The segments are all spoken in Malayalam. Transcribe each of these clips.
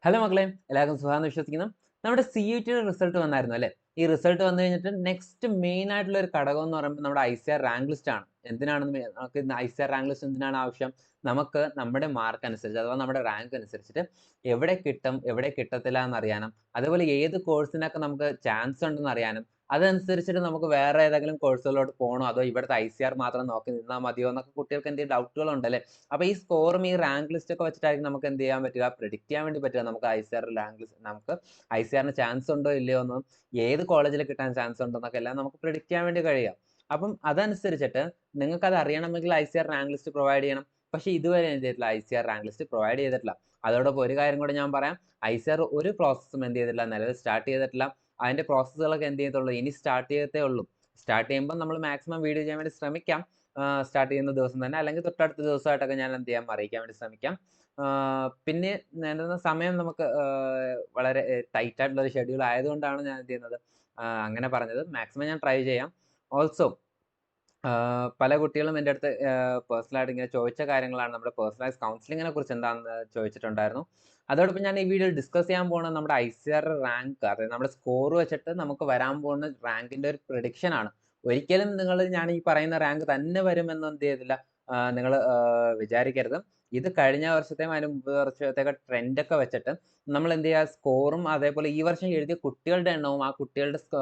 ഹലോ മക്കളെ, എല്ലാവർക്കും സുഖാന്ന് വിശ്വസിക്കുന്നു. നമ്മുടെ CUETയുടെ റിസൾട്ട് വന്നായിരുന്നു അല്ലേ? ഈ റിസൾട്ട് വന്നു കഴിഞ്ഞിട്ട് നെക്സ്റ്റ് മെയിൻ ആയിട്ടുള്ള ഒരു ഘടകം എന്ന് പറയുമ്പോൾ നമ്മുടെ ICAR റാങ്ക് ലിസ്റ്റ് ആണ്. നമുക്ക് ICAR റാങ്ക് ലിസ്റ്റ് എന്തിനാണ് ആവശ്യം? നമുക്ക് നമ്മുടെ മാർക്ക് അനുസരിച്ച് അഥവാ നമ്മുടെ റാങ്ക് അനുസരിച്ചിട്ട് എവിടെ കിട്ടും, എവിടെ കിട്ടത്തില്ല എന്നറിയാനും, അതുപോലെ ഏത് കോഴ്സിനൊക്കെ നമുക്ക് ചാൻസ് ഉണ്ടെന്ന് അറിയാനും, അതനുസരിച്ചിട്ട് നമുക്ക് വേറെ ഏതെങ്കിലും കോഴ്സുകളിലോട്ട് പോകണോ അതോ ഇവിടുത്തെ ICAR മാത്രം നോക്കി നിന്നാൽ മതിയോ എന്നൊക്കെ കുട്ടികൾക്ക് എന്തെങ്കിലും ഡൗട്ടുകൾ ഉണ്ടല്ലേ? അപ്പോൾ ഈ സ്കോറും ഈ റാങ്ക് ലിസ്റ്റ് ഒക്കെ വെച്ചിട്ടായിരിക്കും നമുക്ക് എന്ത് ചെയ്യാൻ പറ്റുക, പ്രെഡിക്റ്റ് ചെയ്യാൻ വേണ്ടി പറ്റുക നമുക്ക് ഐസിആറിന് ചാൻസ് ഉണ്ടോ ഇല്ലയോ എന്നും ഏത് കോളേജിൽ കിട്ടാൻ ചാൻസ് ഉണ്ടെന്നൊക്കെ എല്ലാം നമുക്ക് പ്രെഡിക്റ്റ് ചെയ്യാൻ വേണ്ടി കഴിയാം. അപ്പം അതനുസരിച്ചിട്ട് നിങ്ങൾക്ക് അത് അറിയണമെങ്കിൽ ICAR റാങ്ക് ലിസ്റ്റ് പ്രൊവൈഡ് ചെയ്യണം. പക്ഷേ ഇതുവരെ എന്ത് ചെയ്തിട്ടില്ല, ICAR റാങ്ക് ലിസ്റ്റ് പ്രൊവൈഡ് ചെയ്തിട്ടില്ല. അതോടൊപ്പം ഒരു കാര്യം കൂടെ ഞാൻ പറയാം, ICAR ഒരു പ്രോസസ്സും എന്ത് ചെയ്തിട്ടില്ല, നിലവിൽ സ്റ്റാർട്ട് ചെയ്തിട്ടില്ല. അതിന്റെ പ്രോസസ്സുകളൊക്കെ എന്ത് ചെയ്യത്തുള്ളൂ, ഇനി സ്റ്റാർട്ട് ചെയ്യത്തേ ഉള്ളൂ. സ്റ്റാർട്ട് ചെയ്യുമ്പോൾ നമ്മൾ മാക്സിമം വീഡിയോ ചെയ്യാൻ വേണ്ടി ശ്രമിക്കാം. സ്റ്റാർട്ട് ചെയ്യുന്ന ദിവസം തന്നെ അല്ലെങ്കിൽ തൊട്ടടുത്ത ദിവസമായിട്ടൊക്കെ ഞാൻ എന്ത് ചെയ്യാം, അറിയിക്കാൻ വേണ്ടി ശ്രമിക്കാം. പിന്നെ നേടുന്ന സമയം നമുക്ക് വളരെ ടൈറ്റ് ആയിട്ടുള്ള ഒരു ഷെഡ്യൂൾ ആയതുകൊണ്ടാണ് ഞാൻ എന്ത് ചെയ്യുന്നത്, അങ്ങനെ പറഞ്ഞത്. മാക്സിമം ഞാൻ ട്രൈ ചെയ്യാം. ഓൾസോ പല കുട്ടികളും എൻ്റെ അടുത്ത് പേഴ്സണലായിട്ട് ഇങ്ങനെ ചോദിച്ച കാര്യങ്ങളാണ്. നമ്മുടെ പേഴ്സണലൈസ് കൗൺസിലിങ്ങിനെ കുറിച്ച് എന്താണെന്ന് ചോദിച്ചിട്ടുണ്ടായിരുന്നു. അതോടൊപ്പം ഞാൻ ഈ വീഡിയോയിൽ ഡിസ്കസ് ചെയ്യാൻ പോകുന്നത് നമ്മുടെ ICAR റാങ്ക്, അതായത് നമ്മുടെ സ്കോർ വെച്ചിട്ട് നമുക്ക് വരാൻ പോകുന്ന റാങ്കിന്റെ ഒരു പ്രഡിക്ഷൻ ആണ്. ഒരിക്കലും ഞാൻ ഈ പറയുന്ന റാങ്ക് തന്നെ വരുമെന്ന് എന്ത് ചെയ്തില്ല, നിങ്ങൾ വിചാരിക്കരുത്. ഇത് കഴിഞ്ഞ വർഷത്തെയും അതിന് മുമ്പ് വർഷത്തെയൊക്കെ ട്രെൻഡ് ഒക്കെ വെച്ചിട്ട് നമ്മൾ എന്ത് ചെയ്യുക, സ്കോറും അതേപോലെ ഈ വർഷം എഴുതിയ കുട്ടികളുടെ എണ്ണവും ആ കുട്ടികൾക്ക്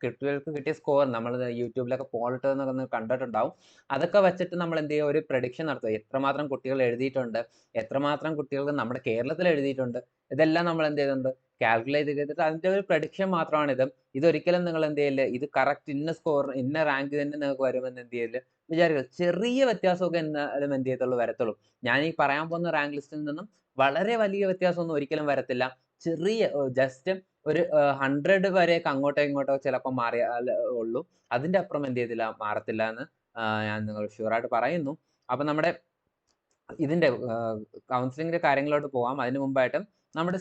കിട്ടിയ സ്കോർ നമ്മൾ യൂട്യൂബിലൊക്കെ പോളിട്ട് എന്നൊക്കെ കണ്ടിട്ടുണ്ടാവും. അതൊക്കെ വെച്ചിട്ട് നമ്മൾ എന്ത് ചെയ്യുക, ഒരു പ്രഡിക്ഷൻ നടത്തുക. എത്രമാത്രം കുട്ടികൾ എഴുതിയിട്ടുണ്ട്, എത്രമാത്രം കുട്ടികൾക്ക് നമ്മുടെ കേരളത്തിൽ എഴുതിയിട്ടുണ്ട്, ഇതെല്ലാം നമ്മൾ എന്ത് ചെയ്യുന്നുണ്ട്, കാൽക്കുലേറ്റ് ചെയ്തിട്ട് അതിന്റെ ഒരു പ്രഡിക്ഷൻ മാത്രമാണ് ഇത്. ഇതൊരിക്കലും നിങ്ങൾ എന്ത് ചെയ്യില്ല, ഇത് കറക്റ്റ് ഇന്ന സ്കോർ ഇന്ന റാങ്ക് തന്നെ നിങ്ങൾക്ക് വരുമെന്ന് എന്ത് ചെയ്യില്ല വിചാരിക്കുക. ചെറിയ വ്യത്യാസമൊക്കെ എന്നാലും എന്ത് ചെയ്യത്തുള്ളൂ, വരത്തുള്ളൂ. ഞാൻ ഈ പറയാൻ പോകുന്ന റാങ്ക് ലിസ്റ്റിൽ നിന്നും വളരെ വലിയ വ്യത്യാസമൊന്നും ഒരിക്കലും വരത്തില്ല. ചെറിയ ജസ്റ്റ് ഒരു 100 വരെയൊക്കെ അങ്ങോട്ടോ ഇങ്ങോട്ടോ ചിലപ്പോൾ മാറിയാൽ ഉള്ളൂ. അതിന്റെ അപ്പുറം എന്ത് ചെയ്തില്ല, മാറത്തില്ല എന്ന് ഞാൻ നിങ്ങൾ ഷുവറായിട്ട് പറയുന്നു. അപ്പൊ നമ്മുടെ ഇതിന്റെ കൗൺസിലിങ്ങിന്റെ കാര്യങ്ങളിലോട്ട് പോവാം. അതിന് മുമ്പായിട്ട് നമ്മുടെ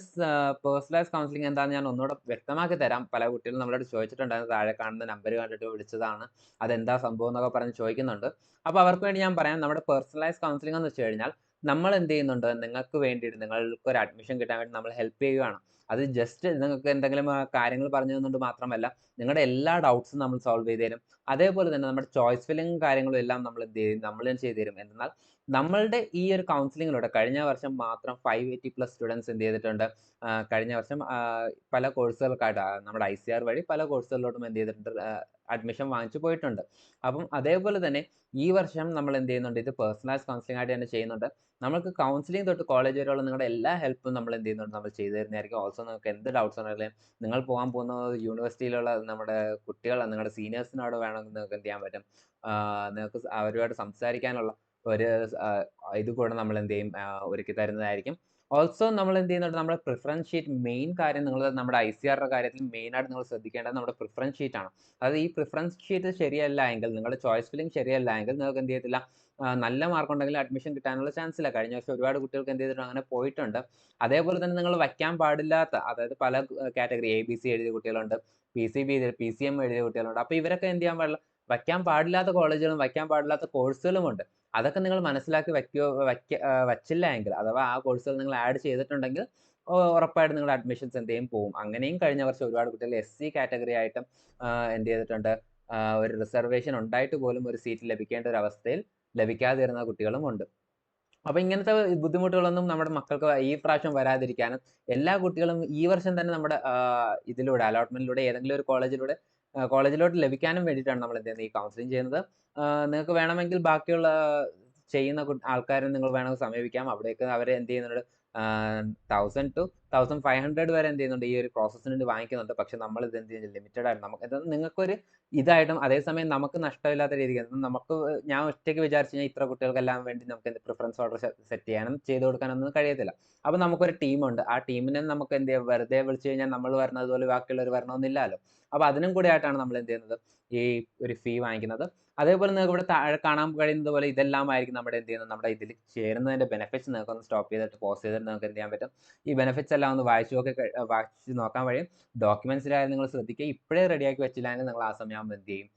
പേഴ്സണലൈസ് കൗൺസിലിംഗ് എന്താണെന്ന് ഞാൻ ഒന്നുകൂടെ വ്യക്തമാക്കി തരാം. പല കുട്ടികളും നമ്മളോട് ചോദിച്ചിട്ടുണ്ടായിരുന്നു, താഴെ കാണുന്ന നമ്പർ കണ്ടിട്ട് വിളിച്ചതാണ്, അതെന്താ സംഭവം എന്നൊക്കെ പറഞ്ഞ് ചോദിക്കുന്നുണ്ട്. അപ്പോൾ അവർക്ക് വേണ്ടി ഞാൻ പറയാം, നമ്മുടെ പേഴ്സണലൈസ് കൗൺസിലിംഗ് എന്ന് വെച്ച് കഴിഞ്ഞാൽ നമ്മൾ എന്ത് ചെയ്യുന്നുണ്ട്, നിങ്ങൾക്ക് വേണ്ടിയിട്ട് നിങ്ങൾക്ക് ഒരു അഡ്മിഷൻ കിട്ടാൻ വേണ്ടി നമ്മൾ ഹെൽപ്പ് ചെയ്യുകയാണ്. അത് ജസ്റ്റ് നിങ്ങൾക്ക് എന്തെങ്കിലും കാര്യങ്ങൾ പറഞ്ഞു തന്നുകൊണ്ട് മാത്രമല്ല, നിങ്ങളുടെ എല്ലാ ഡൗട്ട്സും നമ്മൾ സോൾവ് ചെയ്ത് തരും. അതേപോലെ തന്നെ നമ്മുടെ ചോയ്സ് ഫില്ലിംഗ് കാര്യങ്ങളും എല്ലാം നമ്മൾ എന്ത് ചെയ്യും, നമ്മൾ തന്നെ ചെയ്തു തരും. എന്നാൽ നമ്മളുടെ ഈ ഒരു കൗൺസിലിങ്ങിലൂടെ കഴിഞ്ഞ വർഷം മാത്രം 580+ സ്റ്റുഡൻസ് എന്ത് ചെയ്തിട്ടുണ്ട്, കഴിഞ്ഞ വർഷം പല കോഴ്സുകൾക്കായിട്ട് നമ്മുടെ ICAR വഴി പല കോഴ്സുകളിലോട്ടും എന്ത് ചെയ്തിട്ടുണ്ട്, അഡ്മിഷൻ വാങ്ങിച്ചു പോയിട്ടുണ്ട്. അപ്പം അതേപോലെ തന്നെ ഈ വർഷം നമ്മൾ എന്ത് ചെയ്യുന്നുണ്ട്, ഇത് പേഴ്സണലൈസ് കൗൺസിലിംഗ് ആയിട്ട് തന്നെ ചെയ്യുന്നുണ്ട്. നമുക്ക് കൗൺസിലിംഗ് തൊട്ട് കോളേജ് വരെയുള്ള നിങ്ങളുടെ എല്ലാ ഹെൽപ്പും നമ്മൾ എന്ത് ചെയ്യുന്നുണ്ട്, നമ്മൾ ചെയ്തു തരുന്നതായിരിക്കും. ഓൾസോ നിങ്ങൾക്ക് എന്ത് ഡൗട്ട്സ് ഉണ്ടെങ്കിലും നിങ്ങൾ പോകാൻ പോകുന്ന യൂണിവേഴ്സിറ്റിയിലുള്ള നമ്മുടെ കുട്ടികൾ, നിങ്ങളുടെ സീനിയേഴ്സിനോട് വേണമെങ്കിൽ നിങ്ങൾക്ക് എന്ത് ചെയ്യാൻ പറ്റും, നിങ്ങൾക്ക് അവരുമായിട്ട് സംസാരിക്കാനുള്ള ഒരു ഇത് കൂടെ നമ്മൾ എന്ത് ചെയ്യും, ഒരുക്കി തരുന്നതായിരിക്കും. ഓൾസോ നമ്മൾ എന്ത് ചെയ്യുന്നുണ്ട്, നമ്മുടെ പ്രിഫറൻസ് ഷീറ്റ് മെയിൻ കാര്യം നിങ്ങൾ നമ്മുടെ ICARന്റെ കാര്യത്തിൽ മെയിനായിട്ട് നിങ്ങൾ ശ്രദ്ധിക്കേണ്ടത് നമ്മുടെ പ്രിഫറൻസ് ഷീറ്റ് ആണ്. അതായത് ഈ പ്രിഫറൻസ് ഷീറ്റ് ശരിയല്ല എങ്കിൽ, നിങ്ങളുടെ ചോയ്സ് ഫില്ലിംഗ് ശരിയല്ല എങ്കിൽ നിങ്ങൾക്ക് എന്ത് ചെയ്യത്തില്ല, നല്ല മാർക്ക് ഉണ്ടെങ്കിൽ അഡ്മിഷൻ കിട്ടാനുള്ള ചാൻസ് ഇല്ല. കഴിഞ്ഞ വർഷം ഒരുപാട് കുട്ടികൾക്ക് എന്ത് ചെയ്തിട്ടുണ്ട്, അങ്ങനെ പോയിട്ടുണ്ട്. അതേപോലെ തന്നെ നിങ്ങൾ വയ്ക്കാൻ പാടില്ലാത്ത, അതായത് പല കാറ്റഗറി ABC എഴുതിയ കുട്ടികളുണ്ട്, PCM എഴുതിയ കുട്ടികളുണ്ട്. അപ്പോൾ ഇവരൊക്കെ എന്ത് ചെയ്യാൻ പാടില്ല, വയ്ക്കാൻ പാടില്ലാത്ത കോളേജുകളും വയ്ക്കാൻ പാടില്ലാത്ത കോഴ്സുകളും ഉണ്ട്. അതൊക്കെ നിങ്ങൾ മനസ്സിലാക്കി വച്ചില്ല എങ്കിൽ, അഥവാ ആ കോഴ്സുകൾ നിങ്ങൾ ആഡ് ചെയ്തിട്ടുണ്ടെങ്കിൽ ഉറപ്പായിട്ടും നിങ്ങളുടെ അഡ്മിഷൻസ് എന്ത് ചെയ്യും, പോകും. അങ്ങനെയും കഴിഞ്ഞ വർഷം ഒരുപാട് കുട്ടികൾ SC കാറ്റഗറി ആയിട്ടും എന്ത് ചെയ്തിട്ടുണ്ട്, ഒരു റിസർവേഷൻ ഉണ്ടായിട്ട് പോലും ഒരു സീറ്റ് ലഭിക്കേണ്ട ഒരു അവസ്ഥയിൽ ലഭിക്കാതിരുന്ന കുട്ടികളും ഉണ്ട്. അപ്പൊ ഇങ്ങനത്തെ ബുദ്ധിമുട്ടുകളൊന്നും നമ്മുടെ മക്കൾക്ക് ഈ പ്രാവശ്യം വരാതിരിക്കാനും, എല്ലാ കുട്ടികളും ഈ വർഷം തന്നെ നമ്മുടെ ഇതിലൂടെ അലോട്ട്മെന്റിലൂടെ ഏതെങ്കിലും ഒരു കോളേജിലോട്ട് ലഭിക്കാനും വേണ്ടിയിട്ടാണ് നമ്മൾ എന്ത് ചെയ്യുന്നത്, ഈ കൗൺസിലിംഗ് ചെയ്യുന്നത്. നിങ്ങൾക്ക് വേണമെങ്കിൽ ബാക്കിയുള്ള ചെയ്യുന്ന ആൾക്കാരെ നിങ്ങൾ വേണമെങ്കിൽ സമീപിക്കാം. അവിടേക്ക് അവർ എന്ത് ചെയ്യുന്നുണ്ട്, 1000 to 1500 വരെ എന്ത് ചെയ്യുന്നുണ്ട്, ഈ ഒരു പ്രോസസ്സിന് വേണ്ടി വാങ്ങിക്കുന്നുണ്ട്. പക്ഷെ നമ്മൾ ഇത് എന്ത് ചെയ്യുന്നില്ല, ലിമിറ്റഡ് ആയിട്ട് നമുക്ക് ഇത് നിങ്ങൾക്കൊരു ഇതായിട്ടും അതേസമയം നമുക്ക് നഷ്ടമില്ലാത്ത രീതിക്ക്, നമുക്ക് ഞാൻ ഒറ്റയ്ക്ക് വിചാരിച്ചു കഴിഞ്ഞാൽ ഇത്ര കുട്ടികൾക്കെല്ലാം വേണ്ടി നമുക്ക് എന്ത് പ്രിഫറൻസ് ഓർഡർ സെറ്റ് ചെയ്യാനും ചെയ്ത് കൊടുക്കാനൊന്നും കഴിയത്തില്ല. അപ്പൊ നമുക്കൊരു ടീമുണ്ട്. ആ ടീമിനെ നമുക്ക് എന്ത് ചെയ്യാം, വെറുതെ വിളിച്ചു കഴിഞ്ഞാൽ നമ്മൾ വരുന്നത് പോലെ ബാക്കിയുള്ളവർ വരണമെന്നില്ലല്ലോ. അപ്പൊ അതിനും കൂടി ആയിട്ടാണ് നമ്മൾ എന്ത് ചെയ്യുന്നത്, ഈ ഒരു ഫീ വാങ്ങിക്കുന്നത്. അതേപോലെ നിങ്ങൾക്ക് ഇവിടെ താഴെ കാണാൻ കഴിയുന്നത് പോലെ ഇതെല്ലാമായിരിക്കും നമ്മുടെ എന്ത് ചെയ്യുന്നത്, നമ്മുടെ ഇതിൽ ചേരുന്നതിന്റെ ബെനിഫിറ്റ്സ്. നിങ്ങൾക്ക് ഒന്ന് സ്റ്റോപ്പ് ചെയ്തിട്ട് പോസ് ചെയ്തിട്ട് നിങ്ങൾക്ക് എന്ത് ചെയ്യാൻ പറ്റും, ഈ ബെനിഫിറ്റ്സ് എല്ലാം ഒന്ന് വായിച്ചു നോക്കാൻ കഴിയും. ഡോക്യുമെന്റ്സിലായാലും നിങ്ങൾ ശ്രദ്ധിക്കുക. ഇപ്പോഴേ റെഡിയാക്കി വെച്ചില്ലെങ്കിൽ നിങ്ങൾ ആ സമയമാകുമ്പോൾ എന്ത് ചെയ്യും,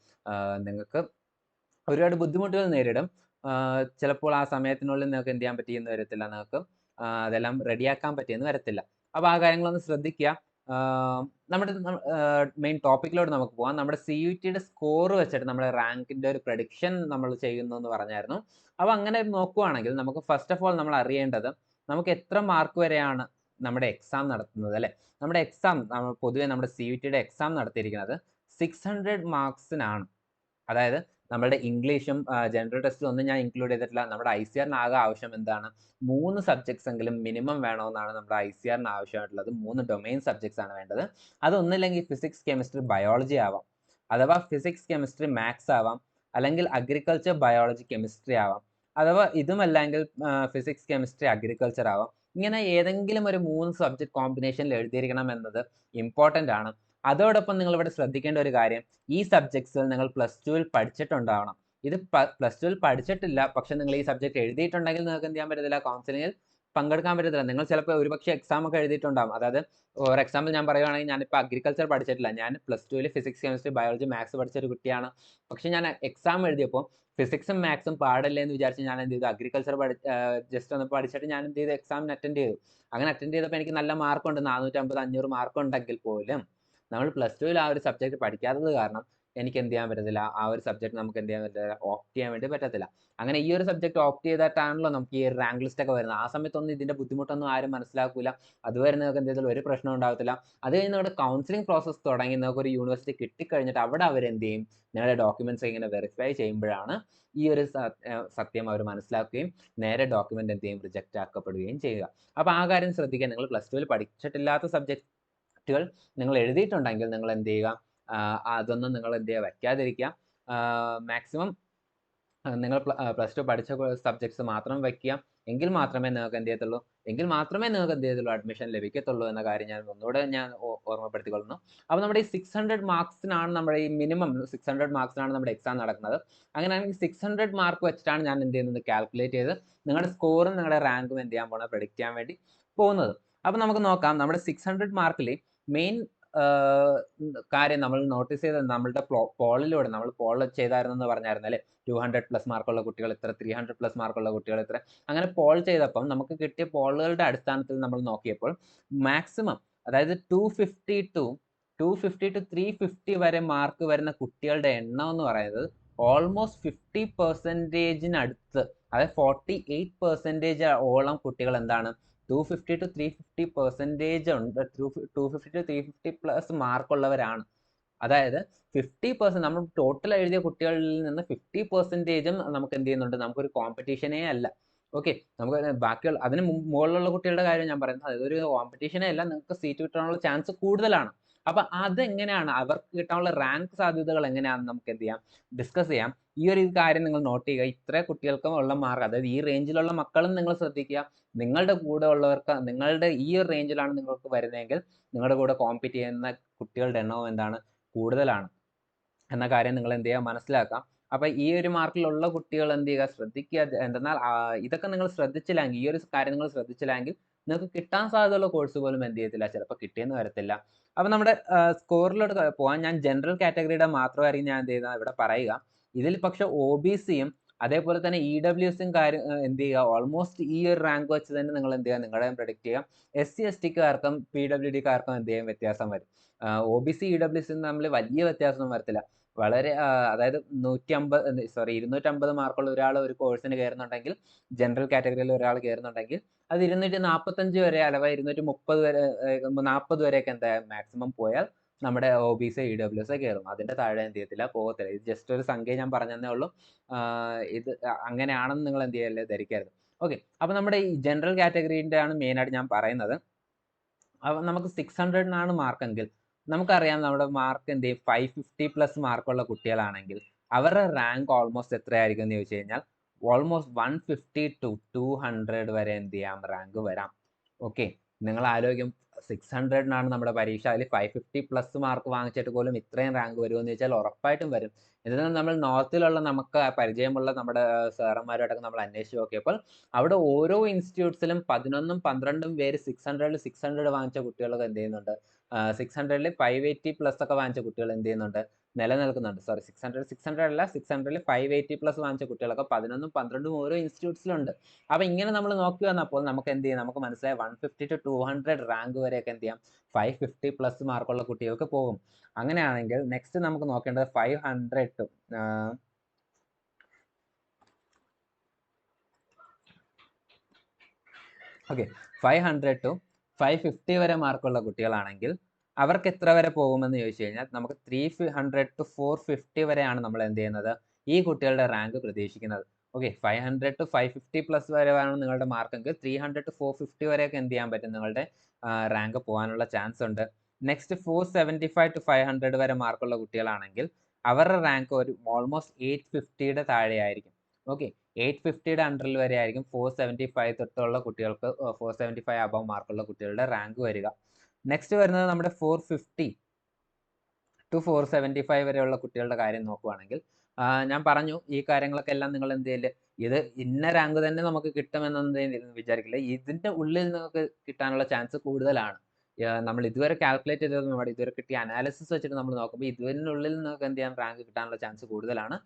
നിങ്ങൾക്ക് ഒരുപാട് ബുദ്ധിമുട്ടുകൾ നേരിടും. ചിലപ്പോൾ ആ സമയത്തിനുള്ളിൽ നിങ്ങൾക്ക് എന്ത് ചെയ്യാൻ പറ്റിയെന്ന് വരത്തില്ല, നിങ്ങൾക്ക് അതെല്ലാം റെഡിയാക്കാൻ പറ്റിയെന്ന് വരത്തില്ല. അപ്പോൾ ആ കാര്യങ്ങളൊന്ന് ശ്രദ്ധിക്കുക. നമ്മുടെ മെയിൻ ടോപ്പിക്കിലോട്ട് നമുക്ക് പോകാം. നമ്മുടെ CUTയുടെ സ്കോർ വെച്ചിട്ട് നമ്മുടെ റാങ്കിന്റെ ഒരു പ്രഡിക്ഷൻ നമ്മൾ ചെയ്യുന്നു എന്ന് പറഞ്ഞായിരുന്നു. അപ്പോൾ അങ്ങനെ നോക്കുവാണെങ്കിൽ നമുക്ക് ഫസ്റ്റ് ഓഫ് ഓൾ നമ്മൾ അറിയേണ്ടത് നമുക്ക് എത്ര മാർക്ക് വരെയാണ് നമ്മുടെ എക്സാം നടത്തുന്നത് അല്ലേ? നമ്മുടെ എക്സാം പൊതുവെ നമ്മുടെ CUTയുടെ എക്സാം നടത്തിയിരിക്കുന്നത് 600 മാർക്സിനാണ്. അതായത് നമ്മുടെ ഇംഗ്ലീഷും ജനറൽ ടെസ്റ്റും ഒന്നും ഞാൻ ഇൻക്ലൂഡ് ചെയ്തിട്ടില്ല. നമ്മുടെ ICRന് ആകെ ആവശ്യം എന്താണ്? 3 സബ്ജക്ട്സ് എങ്കിലും മിനിമം വേണമെന്നാണ് നമ്മുടെ ICRന് ആവശ്യമായിട്ടുള്ളത്. 3 ഡൊമെയിൻ സബ്ജക്ട്സ് ആണ് വേണ്ടത്. അതൊന്നില്ലെങ്കിൽ ഫിസിക്സ്, കെമിസ്ട്രി, ബയോളജി ആവാം. അഥവാ ഫിസിക്സ്, കെമിസ്ട്രി, മാത്സ് ആവാം. അല്ലെങ്കിൽ അഗ്രികൾച്ചർ, ബയോളജി, കെമിസ്ട്രി ആവാം. അഥവാ ഇതുമല്ലെങ്കിൽ ഫിസിക്സ്, കെമിസ്ട്രി, അഗ്രികൾച്ചർ ആവാം. ഇങ്ങനെ ഏതെങ്കിലും ഒരു 3 സബ്ജക്ട് കോമ്പിനേഷനിൽ എഴുതിയിരിക്കണം എന്നത് ഇമ്പോർട്ടൻ്റ് ആണ്. അതോടൊപ്പം നിങ്ങൾ ഇവിടെ ശ്രദ്ധിക്കേണ്ട ഒരു കാര്യം, ഈ സബ്ജക്ട്സ് നിങ്ങൾ +2ൽ പഠിച്ചിട്ടുണ്ടാവണം. ഇത് +2ൽ പഠിച്ചിട്ടില്ല, പക്ഷെ നിങ്ങൾ ഈ സബ്ജക്ട് എഴുതിയിട്ടുണ്ടെങ്കിൽ നിങ്ങൾക്ക് എന്ത് ചെയ്യാൻ പറ്റത്തില്ല? കൗൺസിലിംഗിൽ പങ്കെടുക്കാൻ പറ്റത്തില്ല. നിങ്ങൾ ചിലപ്പോൾ ഒരുപക്ഷെ എക്സാം ഒക്കെ എഴുതിയിട്ടുണ്ടാവും. അതായത് ഫോർ എക്സാമ്പിൾ ഞാൻ പറയുകയാണെങ്കിൽ ഞാനിപ്പോൾ അഗ്രികൾച്ചർ പഠിച്ചിട്ടില്ല. ഞാൻ +2ൽ ഫിസിക്സ്, കെമിസ്ട്രി, ബയോളജി, മാത്സ് പഠിച്ച ഒരു കുട്ടിയാണ്. പക്ഷെ ഞാൻ എക്സാം എഴുതിയപ്പോൾ ഫിസിക്സും മാത്സും പാടില്ല എന്ന് വിചാരിച്ച് ഞാൻ എന്ത് ചെയ്തു? അഗ്രികൾച്ചർ ജസ്റ്റ് ഒന്ന് പഠിച്ചിട്ട് ഞാൻ എന്ത് ചെയ്തു? എക്സാമിന് അറ്റൻഡ് ചെയ്തു. അങ്ങനെ അറ്റൻഡ് ചെയ്തപ്പോൾ എനിക്ക് നല്ല മാർക്കുണ്ട്. 450, 500 മാർക്കുണ്ടെങ്കിൽ പോലും നമ്മൾ +2ൽ ആ ഒരു സബ്ജക്ട് പഠിക്കാത്തത് കാരണം എനിക്ക് എന്ത് ചെയ്യാൻ പറ്റത്തില്ല? ആ ഒരു സബ്ജക്ട് നമുക്ക് എന്ത് ചെയ്യാൻ പറ്റില്ല? ഓപ്റ്റ് ചെയ്യാൻ വേണ്ടി പറ്റത്തില്ല. അങ്ങനെ ഈ ഒരു സബ്ജക്ട് ഓപ്റ്റ് ചെയ്തിട്ടാണല്ലോ നമുക്ക് ഈ റാങ്ക് ലിസ്റ്റ് ഒക്കെ വരുന്നത്. ആ സമയത്തൊന്നും ഇതിന്റെ ബുദ്ധിമുട്ടൊന്നും ആരും മനസ്സിലാക്കൂല. അതുവരെ നിങ്ങൾക്ക് എന്ത് ചെയ്താലും ഒരു പ്രശ്നവും ഉണ്ടാവത്തില്ല. അത് കഴിഞ്ഞ് നിങ്ങളുടെ കൗൺസിലിംഗ് പ്രോസസ് തുടങ്ങി നിങ്ങൾക്ക് ഒരു യൂണിവേഴ്സിറ്റി കിട്ടിക്കഴിഞ്ഞിട്ട് അവിടെ അവരെന്ത് ചെയ്യും? നിങ്ങളുടെ ഡോക്യുമെന്റ്സ് ഇങ്ങനെ വെരിഫൈ ചെയ്യുമ്പോഴാണ് ഈ ഒരു സത്യം അവർ മനസ്സിലാക്കുകയും നേരെ ഡോക്യുമെന്റ് എന്ത് ചെയ്യും? റിജക്റ്റ് ആക്കപ്പെടുകയും ചെയ്യുക. അപ്പോൾ ആ കാര്യം ശ്രദ്ധിക്കുക. നിങ്ങൾ +2ൽ പഠിച്ചിട്ടില്ലാത്ത സബ്ജക്റ്റുകൾ നിങ്ങൾ എഴുതിയിട്ടുണ്ടെങ്കിൽ നിങ്ങൾ എന്ത് ചെയ്യുക? അതൊന്നും നിങ്ങൾ എന്ത് ചെയ്യുക? വെക്കാതിരിക്കുക. മാക്സിമം നിങ്ങൾ +2 പഠിച്ച സബ്ജക്ട്സ് മാത്രം വെക്കുക. എങ്കിൽ മാത്രമേ നിങ്ങൾക്ക് എന്ത് ചെയ്യത്തുള്ളൂ? അഡ്മിഷൻ ലഭിക്കത്തുള്ളൂ എന്ന കാര്യം ഞാൻ ഒന്നുകൂടെ ഓർമ്മപ്പെടുത്തിക്കൊള്ളുന്നു. അപ്പോൾ നമ്മുടെ ഈ 600 മാർക്സിനാണ് നമ്മുടെ ഈ മിനിമം 600 മാർക്സിനാണ് നമ്മുടെ എക്സാം നടക്കുന്നത്. അങ്ങനെയാണെങ്കിൽ 600 മാർക്ക് വെച്ചിട്ടാണ് ഞാൻ എന്ത് ചെയ്യുന്നത്? കാൽക്കുലേറ്റ് ചെയ്ത് നിങ്ങളുടെ സ്കോറും നിങ്ങളുടെ റാങ്കും എന്ത് ചെയ്യാൻ പോകുന്നത്? പ്രെഡിക്റ്റ് ചെയ്യാൻ വേണ്ടി പോകുന്നത്. അപ്പോൾ നമുക്ക് നോക്കാം. നമ്മുടെ 600 മാർക്കിൽ മെയിൻ കാര്യം നമ്മൾ നോട്ടീസ് ചെയ്തത് നമ്മളുടെ പോളിലൂടെ നമ്മൾ പോൾ ചെയ്തായിരുന്നു എന്ന് പറഞ്ഞായിരുന്നു അല്ലേ? 200+ മാർക്കുള്ള കുട്ടികൾ ഇത്ര, 300+ മാർക്കുള്ള കുട്ടികൾ ഇത്ര. അങ്ങനെ പോൾ ചെയ്തപ്പം നമുക്ക് കിട്ടിയ പോളുകളുടെ അടിസ്ഥാനത്തിൽ നമ്മൾ നോക്കിയപ്പോൾ മാക്സിമം അതായത് 250 to 350 വരെ മാർക്ക് വരുന്ന കുട്ടികളുടെ എണ്ണം എന്ന് പറയുന്നത് ഓൾമോസ്റ്റ് 50% അടുത്ത്, അതായത് 48% ഓളം കുട്ടികൾ എന്താണ് 250 to 350% ഉണ്ട്. 250 to 350+ മാർക്കുള്ളവരാണ്. അതായത് 50% നമ്മൾ ടോട്ടൽ എഴുതിയ കുട്ടികളിൽ നിന്ന് 50%ഉം നമുക്ക് എന്ത് ചെയ്യുന്നുണ്ട്? നമുക്കൊരു കോമ്പറ്റീഷനേ അല്ല. ഓക്കെ, നമുക്ക് ബാക്കിയുള്ള അതിന് മുകളിലുള്ള കുട്ടികളുടെ കാര്യം ഞാൻ പറയുന്നത്. അതൊരു കോമ്പറ്റീഷനേ അല്ല. നിങ്ങൾക്ക് സീറ്റ് കിട്ടാനുള്ള ചാൻസ് കൂടുതലാണ്. അപ്പൊ അതെങ്ങനെയാണ് അവർക്ക് കിട്ടാനുള്ള റാങ്ക് സാധ്യതകൾ എങ്ങനെയാണെന്ന് നമുക്ക് എന്ത് ചെയ്യാം? ഡിസ്കസ് ചെയ്യാം. ഈ ഒരു കാര്യം നിങ്ങൾ നോട്ട് ചെയ്യുക. ഇത്ര കുട്ടികൾക്കും ഉള്ള മാർക്ക്, അതായത് ഈ റേഞ്ചിലുള്ള മക്കളും നിങ്ങൾ ശ്രദ്ധിക്കുക. നിങ്ങളുടെ കൂടെ ഉള്ളവർക്ക് നിങ്ങളുടെ ഈ ഒരു റേഞ്ചിലാണ് നിങ്ങൾക്ക് വരുന്നതെങ്കിൽ നിങ്ങളുടെ കൂടെ കോമ്പീറ്റ് ചെയ്യുന്ന കുട്ടികളുടെ എണ്ണവും എന്താണ്? കൂടുതലാണ് എന്ന കാര്യം നിങ്ങൾ എന്ത് ചെയ്യുക? മനസ്സിലാക്കാം. അപ്പൊ ഈ ഒരു മാർക്കിലുള്ള കുട്ടികൾ എന്ത് ചെയ്യുക? ശ്രദ്ധിക്കുക. എന്തെന്നാൽ ഇതൊക്കെ നിങ്ങൾ ശ്രദ്ധിച്ചില്ലെങ്കിൽ, ഈ ഒരു കാര്യം നിങ്ങൾ ശ്രദ്ധിച്ചില്ലെങ്കിൽ നിങ്ങൾക്ക് കിട്ടാൻ സാധ്യതയുള്ള കോഴ്സ് പോലും എന്ത് ചെയ്യത്തില്ല? ചിലപ്പോൾ കിട്ടിയെന്ന് വരത്തില്ല. അപ്പൊ നമ്മുടെ സ്കോറിലോട്ട് പോകാൻ ഞാൻ ജനറൽ കാറ്റഗറിയുടെ മാത്രമായിരിക്കും ഞാൻ എന്ത് ചെയ്യുന്നത് ഇവിടെ പറയുക. ഇതിൽ പക്ഷെ OBCയും അതേപോലെ തന്നെ EWSയും കാര്യം എന്ത് ചെയ്യുക? ഓൾമോസ്റ്റ് ഈ ഒരു റാങ്ക് വെച്ച് തന്നെ നിങ്ങൾ എന്ത് ചെയ്യുക? നിങ്ങളുടെ പ്രെഡിക്റ്റ് ചെയ്യുക. SC/STക്കാർക്കും PWDക്കാർക്കും എന്ത് ചെയ്യും? വ്യത്യാസം വരും. OBC EWS തമ്മിൽ വലിയ വ്യത്യാസമൊന്നും വരത്തില്ല. വളരെ അതായത് 250 മാർക്കുള്ള ഒരാൾ ഒരു കോഴ്സിന് കയറുന്നുണ്ടെങ്കിൽ, ജനറൽ കാറ്റഗറിയിൽ ഒരാൾ കയറുന്നുണ്ടെങ്കിൽ അത് 245 വരെ അഥവാ 230 വരെ 40 വരെയൊക്കെ എന്താ മാക്സിമം പോയാൽ നമ്മുടെ OBC EWS കയറും. അതിന്റെ താഴെ എന്ത് ചെയ്യത്തില്ല? പോകത്തില്ല. ഇത് ജസ്റ്റ് ഒരു സംഖ്യ ഞാൻ പറഞ്ഞതേ ഉള്ളൂ. ഇത് അങ്ങനെയാണെന്ന് നിങ്ങൾ എന്ത് ചെയ്യല്ലേ? ധരിക്കരുത്. ഓക്കെ, അപ്പൊ നമ്മുടെ ഈ ജനറൽ കാറ്റഗറിന്റെ ആണ് മെയിൻ ആയിട്ട് ഞാൻ പറയുന്നത്. അപ്പൊ നമുക്ക് 600 മാർക്കെങ്കിൽ നമുക്കറിയാം നമ്മുടെ മാർക്ക് എന്ത് ചെയ്യും? 550+ മാർക്കുള്ള കുട്ടികളാണെങ്കിൽ അവരുടെ റാങ്ക് ഓൾമോസ്റ്റ് എത്രയായിരിക്കും എന്ന് ചോദിച്ചു കഴിഞ്ഞാൽ ഓൾമോസ്റ്റ് 150 to 200 വരെ എന്ത് ചെയ്യാം? റാങ്ക് വരാം. ഓക്കെ, നിങ്ങൾ ആലോചിക്കും 600 നമ്മുടെ പരീക്ഷ, അതിൽ 550+ മാർക്ക് വാങ്ങിച്ചിട്ട് പോലും ഇത്രയും റാങ്ക് വരുമെന്ന് ചോദിച്ചാൽ ഉറപ്പായിട്ടും വരും. എന്നാൽ നമ്മൾ നോർത്തിലുള്ള നമുക്ക് പരിചയമുള്ള നമ്മുടെ സാറന്മാരുമായിട്ടൊക്കെ നമ്മൾ അന്വേഷിച്ച് നോക്കിയപ്പോൾ അവിടെ ഓരോ ഇൻസ്റ്റിറ്റ്യൂട്ട്സിലും 11ഉം 12ഉം പേര് 600 വാങ്ങിച്ച കുട്ടികളൊക്കെ എന്ത് ചെയ്യുന്നുണ്ട്? 600-ൽ 580+ ഒക്കെ വാങ്ങിച്ച കുട്ടികൾ എന്ത് ചെയ്യുന്നുണ്ട്, നിലനിൽക്കുന്നുണ്ട്. സോറി, 600 അല്ല, 600-ൽ 580+ വാങ്ങിച്ച കുട്ടികളൊക്കെ 11ഉം 12ഉം ഓരോ ഇൻസ്റ്റിറ്റ്യൂട്ട്സിലുണ്ട്. അപ്പോൾ ഇങ്ങനെ നമ്മൾ നോക്കി വന്നപ്പോൾ നമുക്ക് എന്ത് ചെയ്യാം, നമുക്ക് മനസ്സിലായി 150 to 200 റാങ്ക് വരെയൊക്കെ എന്ത് ചെയ്യാം, 550+ മാർക്കുള്ള കുട്ടികൾക്ക് പോകും. അങ്ങനെയാണെങ്കിൽ നെക്സ്റ്റ് നമുക്ക് നോക്കേണ്ടത് 500 to ഓക്കെ 500 to 550 വരെ മാർക്കുള്ള കുട്ടികളാണെങ്കിൽ അവർക്ക് എത്ര വരെ പോകുമെന്ന് ചോദിച്ചു കഴിഞ്ഞാൽ നമുക്ക് 300 to 450 വരെയാണ് നമ്മൾ എന്ത് ചെയ്യുന്നത്, ഈ കുട്ടികളുടെ റാങ്ക് പ്രതീക്ഷിക്കുന്നത്. ഓക്കെ, 500 to 550+ വരെയാണ് നിങ്ങളുടെ മാർക്കെങ്കിൽ 300 to 450 വരെയൊക്കെ എന്ത് ചെയ്യാൻ പറ്റും, നിങ്ങളുടെ റാങ്ക് പോകാനുള്ള ചാൻസ് ഉണ്ട്. നെക്സ്റ്റ് 475 to 500 വരെ മാർക്കുള്ള കുട്ടികളാണെങ്കിൽ അവരുടെ റാങ്ക് ഒരു ഓൾമോസ്റ്റ് 850യുടെ താഴെയായിരിക്കും. ഓക്കെ, 850യുടെ അണ്ടറിൽ വരെ ആയിരിക്കും 475 തൊട്ടുള്ള കുട്ടികൾക്ക് 475 അബവ് മാർക്കുള്ള കുട്ടികളുടെ റാങ്ക് വരിക. നെക്സ്റ്റ് വരുന്നത് നമ്മുടെ 450 to 475 വരെയുള്ള കുട്ടികളുടെ കാര്യം നോക്കുകയാണെങ്കിൽ ഞാൻ പറഞ്ഞു ഈ കാര്യങ്ങളൊക്കെ എല്ലാം നിങ്ങൾ എന്ത് ചെയ്യില്ല, ഇത് ഇന്ന റാങ്ക് തന്നെ നമുക്ക് കിട്ടുമെന്നൊന്നും വിചാരിക്കില്ല. ഇതിന്റെ ഉള്ളിൽ നിങ്ങൾക്ക് കിട്ടാനുള്ള ചാൻസ് കൂടുതലാണ്. നമ്മൾ ഇതുവരെ കാൽക്കുലേറ്റ് ചെയ്തത് ഇതുവരെ കിട്ടിയ അനാലിസിസ് വെച്ചിട്ട് നമ്മൾ നോക്കുമ്പോൾ ഇതിനുള്ളിൽ നിങ്ങൾക്ക് എന്ത് ചെയ്യാൻ റാങ്ക് കിട്ടാനുള്ള ചാൻസ് കൂടുതലാണ്.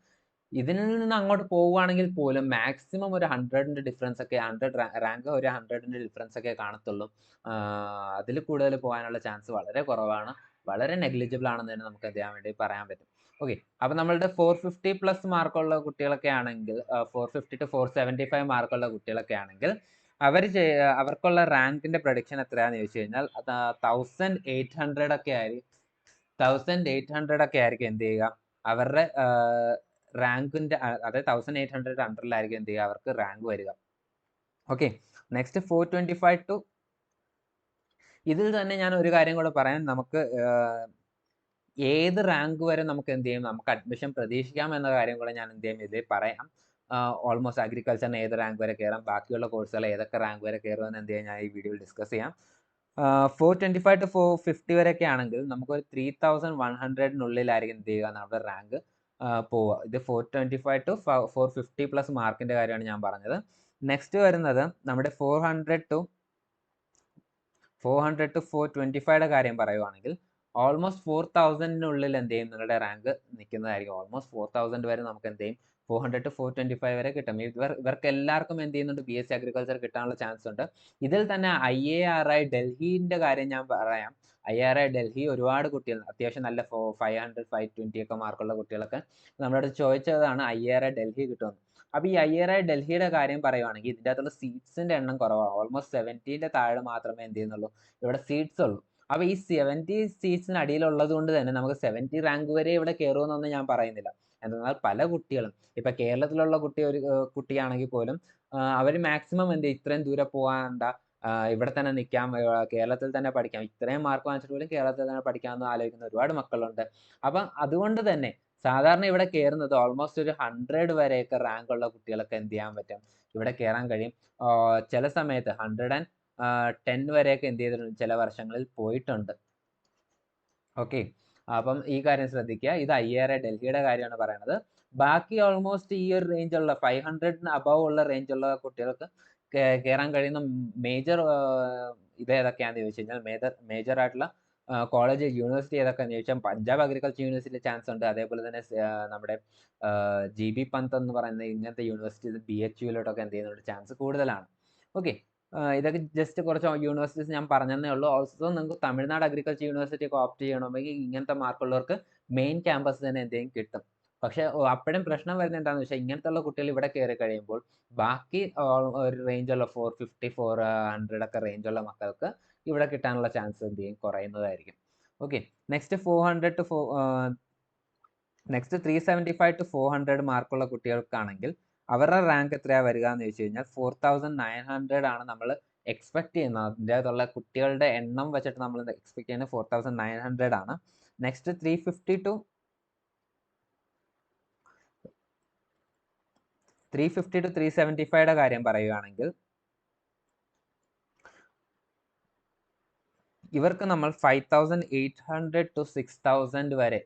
ഇതിൽ നിന്ന് അങ്ങോട്ട് പോവുകയാണെങ്കിൽ പോലും മാക്സിമം ഒരു 100ന്റെ ഡിഫറൻസ് ഒക്കെ, 100 റാങ്ക് ഒരു 100ന്റെ ഡിഫറൻസ് ഒക്കെ കാണത്തുള്ളൂ. അതിൽ കൂടുതൽ പോകാനുള്ള ചാൻസ് വളരെ കുറവാണ്, വളരെ നെഗ്ലിജിബിൾ ആണെന്ന് തന്നെ നമുക്ക് എന്ത് ചെയ്യാൻ വേണ്ടി പറയാൻ പറ്റും. ഓക്കെ, അപ്പം നമ്മളുടെ 450+ മാർക്കുള്ള കുട്ടികളൊക്കെ ആണെങ്കിൽ 450 to 475 മാർക്കുള്ള കുട്ടികളൊക്കെ ആണെങ്കിൽ അവർക്കുള്ള റാങ്കിന്റെ പ്രൊഡിക്ഷൻ എത്രയാണെന്ന് ചോദിച്ചു കഴിഞ്ഞാൽ 1800 ഒക്കെ ആയിരിക്കും. 1800 ഒക്കെ ആയിരിക്കും എന്ത് ചെയ്യുക, അവരുടെ റാങ്കിന്റെ, അതായത് 1800 അണ്ടറിലായിരിക്കും എന്ത് ചെയ്യുക, അവർക്ക് റാങ്ക് വരിക. ഓക്കെ, നെക്സ്റ്റ് 425 to, ഇതിൽ തന്നെ ഞാൻ ഒരു കാര്യം കൂടെ പറയാൻ, നമുക്ക് ഏത് റാങ്ക് വരെ നമുക്ക് എന്ത് ചെയ്യും, നമുക്ക് അഡ്മിഷൻ പ്രതീക്ഷിക്കാം എന്ന കാര്യം കൂടെ ഞാൻ എന്ത് ചെയ്യും ഇതിൽ പറയാം. ഓൾമോസ്റ്റ് അഗ്രികൾച്ചറിന് ഏത് റാങ്ക് വരെ കയറാം, ബാക്കിയുള്ള കോഴ്സുകൾ ഏതൊക്കെ റാങ്ക് വരെ കയറുമെന്ന് എന്ത് ചെയ്യാം ഞാൻ ഈ വീഡിയോയിൽ ഡിസ്കസ് ചെയ്യാം. 425 to 450 വരെയൊക്കെ ആണെങ്കിൽ നമുക്കൊരു 3100-നുള്ളിലായിരിക്കും എന്ത് ചെയ്യുക, നമ്മുടെ റാങ്ക് പോവുക. ഇത് 425 to 450+ മാർക്കിന്റെ കാര്യമാണ് ഞാൻ പറഞ്ഞത്. നെക്സ്റ്റ് വരുന്നത് നമ്മുടെ 400 to 425യുടെ കാര്യം പറയുവാണെങ്കിൽ ഓൾമോസ്റ്റ് 4000-നുള്ളിൽ എന്ത് ചെയ്യും, നിങ്ങളുടെ റാങ്ക് നിൽക്കുന്നതായിരിക്കും. ഓൾമോസ്റ്റ് 4000 വരെ നമുക്ക് എന്ത് ചെയ്യും, 400 to 425 വരെ കിട്ടും. ഇവർക്ക് എല്ലാവർക്കും എന്ത് ചെയ്യുന്നുണ്ട്, BSc അഗ്രികൾച്ചർ കിട്ടാനുള്ള ചാൻസ് ഉണ്ട്. ഇതിൽ തന്നെ IARI ഡൽഹിന്റെ കാര്യം ഞാൻ പറയാം. IARI ഡൽഹി ഒരുപാട് കുട്ടികൾ, അത്യാവശ്യം നല്ല 500 520 ഒക്കെ മാർക്കുള്ള കുട്ടികളൊക്കെ നമ്മളോട് ചോദിച്ചതാണ് IARI ഡൽഹി കിട്ടുമെന്ന്. അപ്പോൾ ഈ IARI ഡൽഹിയുടെ കാര്യം പറയുവാണെങ്കിൽ ഇതിൻ്റെ അകത്തുള്ള സീറ്റ്സിന്റെ എണ്ണം കുറവാണ്. ഓൾമോസ്റ്റ് 70ന്റെ താഴെ മാത്രമേ എന്ത് ചെയ്യുന്നുള്ളൂ, ഇവിടെ സീറ്റ്സ് ഉള്ളൂ. അപ്പോൾ ഈ 70 സീറ്റ്സിന് അടിയിലുള്ളത് കൊണ്ട് തന്നെ നമുക്ക് 70 റാങ്ക് വരെ ഇവിടെ കയറുമെന്നൊന്നും ഞാൻ പറയുന്നില്ല. എന്നാൽ പല കുട്ടികളും, ഇപ്പൊ കേരളത്തിലുള്ള ഒരു കുട്ടിയാണെങ്കിൽ പോലും അവർ മാക്സിമം എന്ത് ഇത്രയും ദൂരെ പോകാണ്ട, ഇവിടെ തന്നെ നിൽക്കാം, കേരളത്തിൽ തന്നെ പഠിക്കാം, ഇത്രയും മാർക്ക് വാങ്ങിച്ചിട്ട് പോലും കേരളത്തിൽ തന്നെ പഠിക്കാമെന്ന് ആലോചിക്കുന്ന ഒരുപാട് മക്കളുണ്ട്. അപ്പം അതുകൊണ്ട് തന്നെ സാധാരണ ഇവിടെ കയറുന്നത് ഓൾമോസ്റ്റ് ഒരു 100 വരെയൊക്കെ റാങ്ക് ഉള്ള കുട്ടികളൊക്കെ എന്ത് ചെയ്യാൻ പറ്റും, ഇവിടെ കയറാൻ കഴിയും. ചില സമയത്ത് 110 വരെയൊക്കെ എന്ത് ചെയ്തിട്ടുണ്ട്, ചില വർഷങ്ങളിൽ പോയിട്ടുണ്ട്. ഓക്കെ, അപ്പം ഈ കാര്യം ശ്രദ്ധിക്കുക. ഇത് IARI ഡൽഹിയുടെ കാര്യമാണ് പറയുന്നത്. ബാക്കി ഓൾമോസ്റ്റ് ഈ ഒരു റേഞ്ചുള്ള 500 അബവ് ഉള്ള റേഞ്ചുള്ള കുട്ടികൾക്ക് കയറാൻ കഴിയുന്ന മേജർ ഇത് ഏതൊക്കെയാണെന്ന് ചോദിച്ചു കഴിഞ്ഞാൽ, മേജർ ആയിട്ടുള്ള കോളേജ് യൂണിവേഴ്സിറ്റി ഏതൊക്കെയാണെന്ന് ചോദിച്ചാൽ പഞ്ചാബ് അഗ്രികൾച്ചർ യൂണിവേഴ്സിറ്റി ചാൻസ് ഉണ്ട്. അതേപോലെ തന്നെ നമ്മുടെ GB പന്ത് എന്ന് പറയുന്ന ഇങ്ങനത്തെ യൂണിവേഴ്സിറ്റി BHUവിലോട്ടൊക്കെ എന്ത് ചെയ്യുന്നുണ്ട്, ചാൻസ് കൂടുതലാണ്. ഓക്കെ, ഇതൊക്കെ ജസ്റ്റ് കുറച്ച് യൂണിവേഴ്സിറ്റീസ് ഞാൻ പറഞ്ഞതേ ഉള്ളൂ. ഓൾസോ നിങ്ങൾക്ക് തമിഴ്നാട് അഗ്രികൾച്ചർ യൂണിവേഴ്സിറ്റി ഒക്കെ ഓപ്റ്റ് ചെയ്യണമെങ്കിൽ ഇങ്ങനത്തെ മാർക്കുള്ളവർക്ക് മെയിൻ ക്യാമ്പസ് തന്നെ എന്തെങ്കിലും കിട്ടും. പക്ഷെ അപ്പോഴും പ്രശ്നം വരുന്നത് എന്താണെന്ന് വെച്ചാൽ, ഇങ്ങനത്തെ ഉള്ള കുട്ടികൾ ഇവിടെ കയറി കഴിയുമ്പോൾ ബാക്കി ഒരു റേഞ്ചുള്ള 450 400 ഒക്കെ റേഞ്ചുള്ള മക്കൾക്ക് ഇവിടെ കിട്ടാനുള്ള ചാൻസ് എന്ത് ചെയ്യും, കുറയുന്നതായിരിക്കും. ഓക്കെ, നെക്സ്റ്റ് 375 to 400 മാർക്കുള്ള കുട്ടികൾക്കാണെങ്കിൽ അവരുടെ റാങ്ക് എത്രയാണ് വരിക എന്ന് ചോദിച്ചു കഴിഞ്ഞാൽ 4900 ആണ് നമ്മൾ എക്സ്പെക്ട് ചെയ്യുന്നത്. അതിൻ്റെ അകത്തുള്ള കുട്ടികളുടെ എണ്ണം വെച്ചിട്ട് നമ്മൾ എക്സ്പെക്ട് ചെയ്യുന്നത് 4900 ആണ്. നെക്സ്റ്റ് 350 to 375യുടെ കാര്യം പറയുകയാണെങ്കിൽ ഇവർക്ക് നമ്മൾ 5800 to 6000 വരെ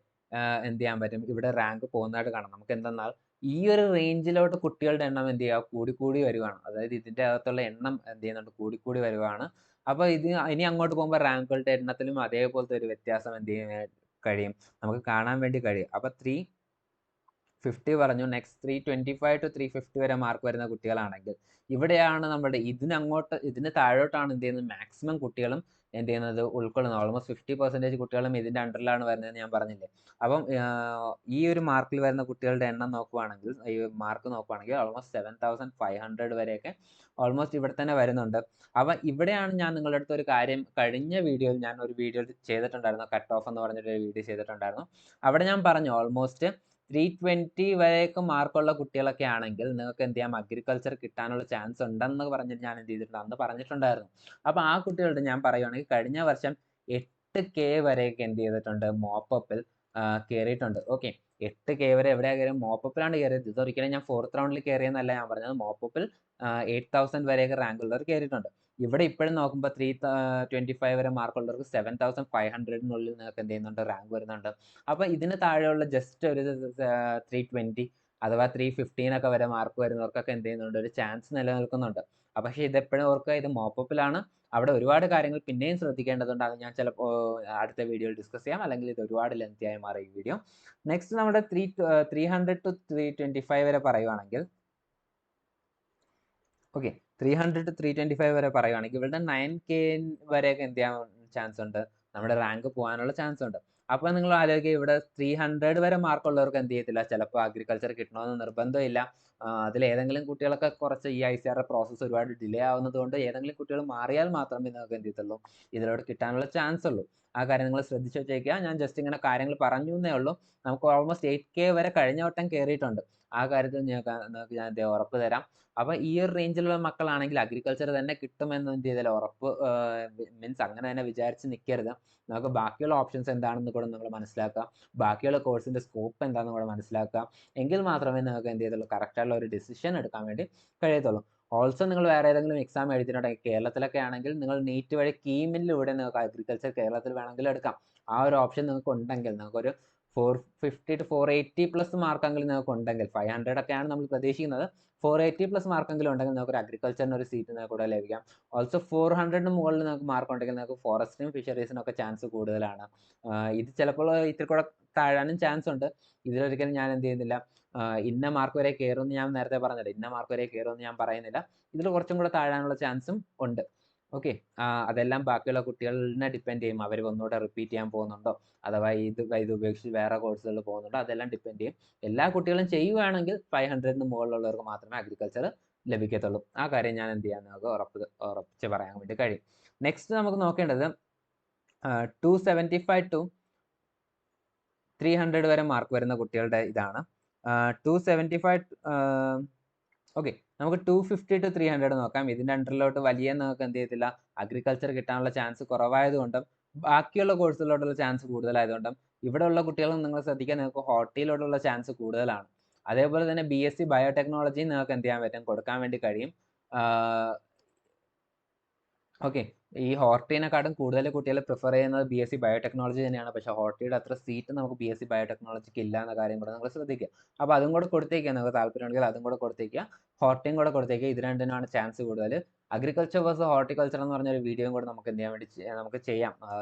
എന്ത് ചെയ്യാൻ പറ്റും, ഇവിടെ റാങ്ക് പോകുന്നതായിട്ട് കാണാം. നമുക്ക് എന്തെന്നാൽ ഈ ഒരു റേഞ്ചിലോട്ട് കുട്ടികളുടെ എണ്ണം എന്ത് ചെയ്യുക, കൂടിക്കൂടി വരുവാണ്. അതായത് ഇതിൻ്റെ അകത്തുള്ള എണ്ണം എന്ത് ചെയ്യുന്നുണ്ട്, കൂടിക്കൂടി വരുവാണ്. അപ്പോൾ ഇനി അങ്ങോട്ട് പോകുമ്പോൾ റാങ്കുകളുടെ എണ്ണത്തിലും അതേപോലത്തെ ഒരു വ്യത്യാസം എന്ത് ചെയ്യാൻ കഴിയും, നമുക്ക് കാണാൻ വേണ്ടി കഴിയും. അപ്പോൾ 350 പറഞ്ഞു. നെക്സ്റ്റ് 325 to 350 വരെ മാർക്ക് വരുന്ന കുട്ടികളാണെങ്കിൽ ഇവിടെയാണ് നമ്മുടെ ഇതിന് താഴോട്ടാണ് എന്ത് ചെയ്യുന്നത് മാക്സിമം കുട്ടികളും എന്ത് ചെയ്യുന്നത് ഉൾക്കൊള്ളുന്നത്. ഓൾമോസ്റ്റ് 50% കുട്ടികളും ഇതിൻ്റെ അണ്ടറിലാണ് വരുന്നതെന്ന് ഞാൻ പറഞ്ഞില്ലേ. അപ്പം ഈ ഒരു മാർക്കിൽ വരുന്ന കുട്ടികളുടെ എണ്ണം നോക്കുവാണെങ്കിൽ, ഈ മാർക്ക് നോക്കുവാണെങ്കിൽ ഓൾമോസ്റ്റ് 7500 വരെയൊക്കെ ഓൾമോസ്റ്റ് ഇവിടെ തന്നെ വരുന്നുണ്ട്. അപ്പം ഇവിടെയാണ് ഞാൻ നിങ്ങളുടെ അടുത്ത് ഒരു കാര്യം കഴിഞ്ഞ വീഡിയോയിൽ ഞാൻ ഒരു വീഡിയോ ചെയ്തിട്ടുണ്ടായിരുന്നു, കട്ട് ഓഫ് എന്ന് പറഞ്ഞിട്ട് ഒരു വീഡിയോ ചെയ്തിട്ടുണ്ടായിരുന്നു. അവിടെ ഞാൻ പറഞ്ഞു ഓൾമോസ്റ്റ് 320 വരെയൊക്കെ മാർക്കുള്ള കുട്ടികളൊക്കെ ആണെങ്കിൽ നിങ്ങൾക്ക് എന്ത് ചെയ്യാം, അഗ്രികൾച്ചർ കിട്ടാനുള്ള ചാൻസ് ഉണ്ടെന്ന് പറഞ്ഞിട്ട് ഞാൻ എന്ത് ചെയ്തിട്ടുണ്ട്, അന്ന് പറഞ്ഞിട്ടുണ്ടായിരുന്നു. അപ്പോൾ ആ കുട്ടികളുടെ ഞാൻ പറയുവാണെങ്കിൽ കഴിഞ്ഞ വർഷം 8K വരെയൊക്കെ എന്ത് ചെയ്തിട്ടുണ്ട്, മോപ്പപ്പിൽ കയറിയിട്ടുണ്ട്. ഓക്കെ, 8K വരെ എവിടെയാണ് കയറിയത്, മോപ്പപ്പിലാണ് കയറിയത്. ഇതൊരിക്കലും ഞാൻ 4th റൗണ്ടിൽ കയറിയെന്നല്ല ഞാൻ പറഞ്ഞത്, മോപ്പപ്പിൽ 8000 വരെയൊക്കെ റാങ്ക് ഉള്ളവർ കയറിയിട്ടുണ്ട്. ഇവിടെ ഇപ്പോഴും നോക്കുമ്പോൾ 325 വരെ മാർക്കുള്ളവർക്ക് 7500-നുള്ളിൽ നിങ്ങൾക്ക് എന്ത് ചെയ്യുന്നുണ്ട്, റാങ്ക് വരുന്നുണ്ട്. അപ്പോൾ ഇതിന് താഴെയുള്ള ജസ്റ്റ് ഒരു 320 അഥവാ 315 വരെ മാർക്ക് വരുന്നവർക്കൊക്കെ എന്ത് ചെയ്യുന്നുണ്ട്, ഒരു ചാൻസ് നിലനിൽക്കുന്നുണ്ട്. പക്ഷേ ഇതെപ്പോഴും ഓർക്കുക, ഇത് മോപ്പപ്പിലാണ്. അവിടെ ഒരുപാട് കാര്യങ്ങൾ പിന്നെയും ശ്രദ്ധിക്കേണ്ടതുണ്ട്. അത് ഞാൻ ചിലപ്പോൾ അടുത്ത വീഡിയോയിൽ ഡിസ്കസ് ചെയ്യാം, അല്ലെങ്കിൽ ഇത് ഒരുപാട് ലെങ്തി ആയി മാറും ഈ വീഡിയോ. നെക്സ്റ്റ് നമ്മുടെ 300 to 325 വരെ പറയുവാണെങ്കിൽ, ഓക്കെ, 300 to 325 വരെ പറയുവാണെങ്കിൽ ഇവരുടെ 9K വരെയൊക്കെ എന്ത് ചെയ്യാൻ ചാൻസ് ഉണ്ട്, നമ്മുടെ റാങ്ക് പോകാനുള്ള ചാൻസ് ഉണ്ട്. അപ്പോൾ നിങ്ങൾ ആലോചിക്കുക, ഇവിടെ 300 വരെ മാർക്കുള്ളവർക്ക് എന്ത് ചെയ്യത്തില്ല, ചിലപ്പോൾ അഗ്രികൾച്ചർ കിട്ടണമെന്ന് നിർബന്ധമില്ല. അതിൽ ഏതെങ്കിലും കുട്ടികളൊക്കെ കുറച്ച് ഈ ICR പ്രോസസ്സ് ഒരുപാട് ഡിലേ ആവുന്നത് കൊണ്ട് ഏതെങ്കിലും കുട്ടികൾ മാറിയാൽ മാത്രമേ നിങ്ങൾക്ക് എന്ത് ചെയ്യത്തുള്ളൂ, ഇതിലോട്ട് കിട്ടാനുള്ള ചാൻസ് ഉള്ളൂ. ആ കാര്യം നിങ്ങൾ ശ്രദ്ധിച്ച് വെച്ചേക്കുക. ഞാൻ ജസ്റ്റ് ഇങ്ങനെ കാര്യങ്ങൾ പറഞ്ഞു എന്നേ ഉള്ളൂ. നമുക്ക് ഓൾമോസ്റ്റ് 8K വരെ കഴിഞ്ഞ വട്ടം കയറിയിട്ടുണ്ട്. ആ കാര്യത്തിൽ നിങ്ങൾക്ക് ഞാൻ ഉറപ്പ് തരാം. അപ്പോൾ ഈ ഒരു റേഞ്ചിലുള്ള മക്കളാണെങ്കിൽ അഗ്രികൾച്ചർ തന്നെ കിട്ടുമെന്ന് എന്ത് ചെയ്താൽ ഉറപ്പ്, മീൻസ് അങ്ങനെ തന്നെ വിചാരിച്ച് നിൽക്കരുത്. നമുക്ക് ബാക്കിയുള്ള ഓപ്ഷൻസ് എന്താണെന്ന് കൂടെ നിങ്ങൾ മനസ്സിലാക്കുക, ബാക്കിയുള്ള കോഴ്സിൻ്റെ സ്കോപ്പ് എന്താണെന്ന് കൂടെ മനസ്സിലാക്കുക. എങ്കിൽ മാത്രമേ നിങ്ങൾക്ക് എന്ത് ചെയ്തുള്ളൂ, കറക്റ്റായിട്ടുള്ള ഒരു ഡിസിഷൻ എടുക്കാൻ വേണ്ടി കഴിയത്തുള്ളൂ. ഓൾസോ നിങ്ങൾ വേറെ ഏതെങ്കിലും എക്സാം എഴുതിയിട്ടുണ്ടെങ്കിൽ, കേരളത്തിലൊക്കെ ആണെങ്കിൽ നിങ്ങൾ നീറ്റ് വഴി കീമിലൂടെ നിങ്ങൾക്ക് അഗ്രികൾച്ചർ കേരളത്തിൽ വേണമെങ്കിൽ എടുക്കാം. ആ ഒരു ഓപ്ഷൻ നിങ്ങൾക്ക് ഉണ്ടെങ്കിൽ, നിങ്ങൾക്കൊരു 450 to 480+ മാർക്കെങ്കിലും നിങ്ങൾക്ക് ഉണ്ടെങ്കിൽ, 500 ഒക്കെയാണ് നമ്മൾ പ്രതീക്ഷിക്കുന്നത്, 480+ മാർക്കെങ്കിലും ഉണ്ടെങ്കിൽ നിങ്ങൾക്ക് ഒരു അഗ്രികൾച്ചറിന് ഒരു സീറ്റ് നിങ്ങൾക്ക് കൂടെ ലഭിക്കാം. ഓൾസോ 400-ന് മുകളിൽ നിങ്ങൾക്ക് മാർക്ക് ഉണ്ടെങ്കിൽ നിങ്ങൾക്ക് ഫോറസ്റ്റിനും ഫിഷറീസിനും ഒക്കെ ചാൻസ് കൂടുതലാണ്. ഇത് ചിലപ്പോൾ ഇത്തിരി കൂടെ താഴാനും ചാൻസ് ഉണ്ട്. ഇതിലൊരിക്കലും ഞാൻ എന്ത് ചെയ്യുന്നില്ല, ഇന്ന മാർക്ക് വരെ കയറുമെന്ന് ഞാൻ നേരത്തെ പറഞ്ഞില്ല, ഇന്ന മാർക്ക് വരെ കയറുമെന്ന് ഞാൻ പറയുന്നില്ല. ഇതിൽ കുറച്ചും കൂടെ താഴാനുള്ള ചാൻസും ഉണ്ട്. ഓക്കെ, അതെല്ലാം ബാക്കിയുള്ള കുട്ടികളിനെ ഡിപ്പെൻഡ് ചെയ്യും. അവർ ഒന്നുകൂടെ റിപ്പീറ്റ് ചെയ്യാൻ പോകുന്നുണ്ടോ, അഥവാ ഇത് ഉപേക്ഷിച്ച് വേറെ കോഴ്സുകളിൽ പോകുന്നുണ്ടോ, അതെല്ലാം ഡിപ്പെൻഡ് ചെയ്യും. എല്ലാ കുട്ടികളും ചെയ്യുകയാണെങ്കിൽ 500-ന് മുകളിലുള്ളവർക്ക് മാത്രമേ അഗ്രികൾച്ചർ ലഭിക്കത്തുള്ളൂ. ആ കാര്യം ഞാൻ എന്ത് ചെയ്യാൻ നമുക്ക് ഉറപ്പിച്ച് പറയാൻ വേണ്ടി കഴിയും. നെക്സ്റ്റ് നമുക്ക് നോക്കേണ്ടത് 275 to 300 വരെ മാർക്ക് വരുന്ന കുട്ടികളുടെ ഇതാണ്. 275, ഓക്കെ, നമുക്ക് 250 to 300 നോക്കാം. ഇതിൻ്റെ അണ്ടറിലോട്ട് വലിയ നിങ്ങൾക്ക് എന്ത് ചെയ്യത്തില്ല, അഗ്രികൾച്ചർ കിട്ടാനുള്ള ചാൻസ് കുറവായതുകൊണ്ടും ബാക്കിയുള്ള കോഴ്സുകളിലോട്ടുള്ള ചാൻസ് കൂടുതലായതുകൊണ്ടും ഇവിടെയുള്ള കുട്ടികളും നിങ്ങൾ ശ്രദ്ധിക്കാൻ, നിങ്ങൾക്ക് ഹോർട്ടിയിലോട്ടുള്ള ചാൻസ് കൂടുതലാണ്. അതേപോലെ തന്നെ BSc ബയോടെക്നോളജി നിങ്ങൾക്ക് എന്ത് ചെയ്യാൻ പറ്റും, കൊടുക്കാൻ വേണ്ടി കഴിയും. ഓക്കെ, ഈ ഹോർട്ടിനെക്കാട്ടും കൂടുതൽ കുട്ടികൾ പ്രിഫർ ചെയ്യുന്നത് BSc ബയോടെക്നോളജി തന്നെയാണ്. പക്ഷേ ഹോർട്ടിയുടെ അത്ര സീറ്റ് നമുക്ക് BSc ബയോടെക്നോളജിക്ക് ഇല്ല എന്ന കാര്യം കൂടെ നിങ്ങൾ ശ്രദ്ധിക്കുക. അപ്പോൾ അതും കൂടെ കൊടുത്തേക്കുക, നിങ്ങൾക്ക് താല്പര്യമുണ്ടെങ്കിൽ അതും കൂടെ കൊടുത്തേക്കുക, ഹോർട്ടിയും കൂടെ കൊടുത്തേക്കുക. ഇത് രണ്ടിനാണ് ചാൻസ് കൂടുതൽ. അഗ്രികൾച്ചർ വേഴ്സസ് ഹോർട്ടിക്കൾച്ചർ എന്ന് പറഞ്ഞൊരു വീഡിയോയും കൂടെ നമുക്ക് എന്ത് ചെയ്യാൻ വേണ്ടി നമുക്ക് ചെയ്യാം.